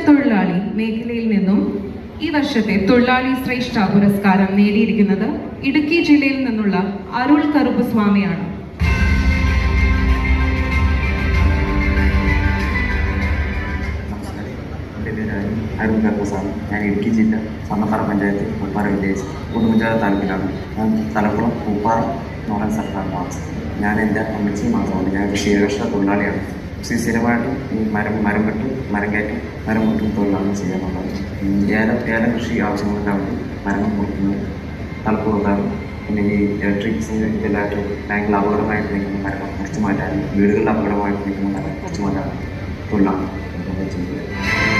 തൊഴിലാളി മേഖലയിൽ നിന്നും ഈ വർഷത്തെ തൊഴിലാളി ശ്രേഷ്ഠ പുരസ്കാരം നേടിയിരിക്കുന്നത് ഇടുക്കി ജില്ലയിൽ നിന്നുള്ള അരുൾ കറുപ്പസ്വാമിയാണ്. അരുൺ കറുപ്പസ്വാമി. ഞാൻ ഇടുക്കി ജില്ല സന്നപ്പാറ പഞ്ചായത്ത് പൂപ്പാറ വില്ലേജ് കുടുംബജാത താലൂക്കിലാണ്. ഞാൻ തലപ്പുറം പൂപ്പാറ എന്ന് പറയുന്ന സ്ഥലത്താണ് താമസിക്കുന്നത്. ഞാൻ എൻ്റെ അമ്മച്ചി മാത്രമാണ്. ഞാൻ ഒരു ക്ഷീരകർഷക തൊഴിലാളിയാണ്. സ്ഥിരമായിട്ട് ഈ മരം വെട്ടും മരം കയറ്റും മരം വെട്ടും തൊഴിലാണ് ചെയ്യാനുള്ളത്. ഏല കൃഷി ആവശ്യങ്ങൾക്ക് വേണ്ടി മരങ്ങൾ കൊടുക്കുന്നത് തലപ്പുറത്താണ്. പിന്നെ ഈ ഇലക്ട്രിക്സ് ഇതെല്ലായിട്ട് ബാങ്കിൽ അപകടമായിട്ട് നിൽക്കുന്ന മരങ്ങൾ മുറിച്ചു മാറ്റാനും വീടുകളിൽ അപകടമായിട്ട് നിൽക്കുന്ന മരം മുറിച്ചു മാറ്റാനും തൊഴിലാണ് ചെയ്യുന്നത്.